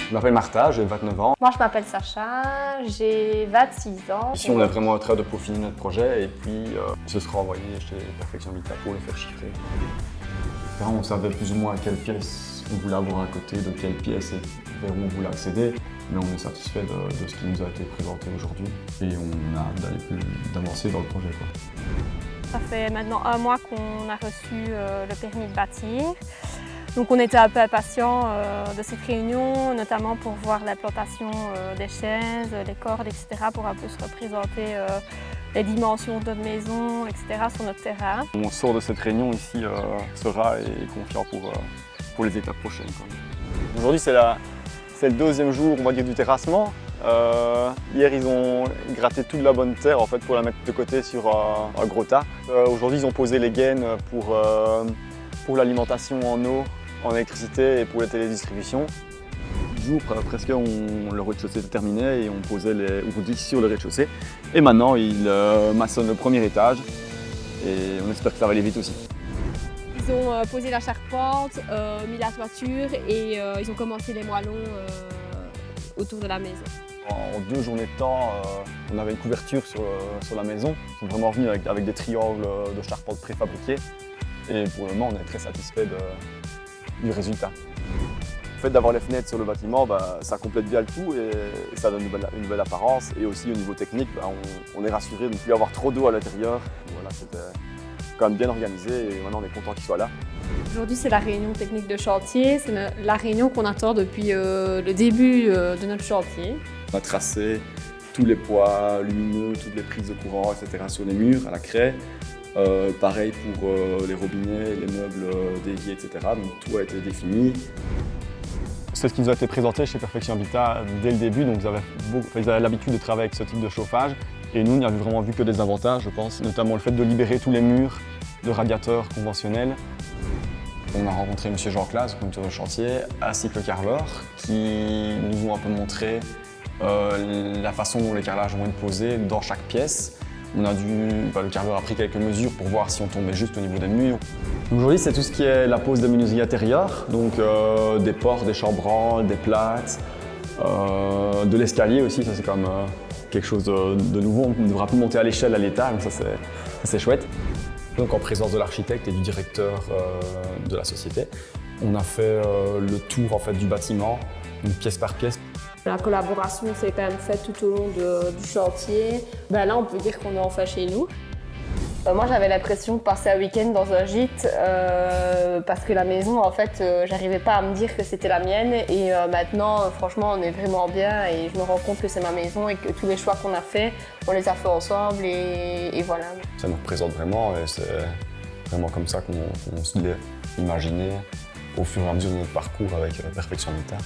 Je m'appelle Martha, j'ai 29 ans. Moi, je m'appelle Sacha, j'ai 26 ans. Ici, on est vraiment en train de peaufiner notre projet et puis ce sera envoyé chez Perfection Habitat pour le faire chiffrer. Là, on savait plus ou moins à quelle pièce on voulait avoir à côté, de quelle pièce et vers où on voulait accéder. Mais on est satisfait de ce qui nous a été présenté aujourd'hui et on a hâte d'avancer dans le projet, quoi. Ça fait maintenant 1 mois qu'on a reçu le permis de bâtir. Donc on était un peu impatients de cette réunion, notamment pour voir l'implantation des chaises, des cordes, etc. pour un peu se représenter les dimensions de notre maison, etc. sur notre terrain. On sort de cette réunion ici serein et confiant pour les étapes prochaines. Aujourd'hui, c'est le 2e jour, on va dire, du terrassement. Hier, ils ont gratté toute la bonne terre en fait, pour la mettre de côté sur un gros tas. Aujourd'hui, ils ont posé les gaines pour l'alimentation en eau, en électricité et pour les télédistributions. Du jour, presque, le rez-de-chaussée était terminé et on posait les ourdis sur le rez-de-chaussée. Et maintenant, ils maçonnent le 1er étage et on espère que ça va aller vite aussi. Ils ont posé la charpente, mis la toiture et ils ont commencé les moellons autour de la maison. En 2 journées de temps, on avait une couverture sur la maison. Ils sont vraiment venus avec des triangles de charpente préfabriqués. Et pour le moment, on est très satisfait du résultat. Le fait d'avoir les fenêtres sur le bâtiment, ça complète bien le tout et ça donne une belle apparence. Et aussi au niveau technique, on est rassuré de ne plus avoir trop d'eau à l'intérieur. Voilà, c'était quand même bien organisé et maintenant on est content qu'il soit là. Aujourd'hui, c'est la réunion technique de chantier. C'est la réunion qu'on attend depuis le début de notre chantier. On a tracé tous les poids lumineux, toutes les prises de courant, etc. sur les murs, à la craie. Pareil pour les robinets, les meubles déviés, etc. Donc tout a été défini. C'est ce qui nous a été présenté chez Perfection Habitat dès le début. Donc ils avaient l'habitude de travailler avec ce type de chauffage. Et nous, on n'y a vraiment vu que des avantages, je pense. Notamment le fait de libérer tous les murs de radiateurs conventionnels. On a rencontré M. Jean Claes, le conducteur de chantier, ainsi que le carreleur, qui nous ont un peu montré la façon dont les carrelages vont être posés dans chaque pièce. Le carreleur a pris quelques mesures pour voir si on tombait juste au niveau des murs. Aujourd'hui, c'est tout ce qui est la pose des menuiseries intérieures, donc des portes, des chambranles, des plates, de l'escalier aussi, ça c'est quand même quelque chose de nouveau. On ne devra plus monter à l'échelle à l'étage, donc ça c'est chouette. Donc en présence de l'architecte et du directeur de la société, on a fait le tour en fait, du bâtiment, une pièce par pièce. La collaboration s'est quand même faite tout au long du chantier. Là, on peut dire qu'on est enfin chez nous. Moi, j'avais l'impression de passer un week-end dans un gîte parce que la maison, en fait, j'arrivais pas à me dire que c'était la mienne. Et maintenant, franchement, on est vraiment bien et je me rends compte que c'est ma maison et que tous les choix qu'on a faits, on les a faits ensemble et voilà. Ça nous représente vraiment et c'est vraiment comme ça qu'on se l'est imaginé au fur et à mesure de notre parcours avec Perfection Habitat.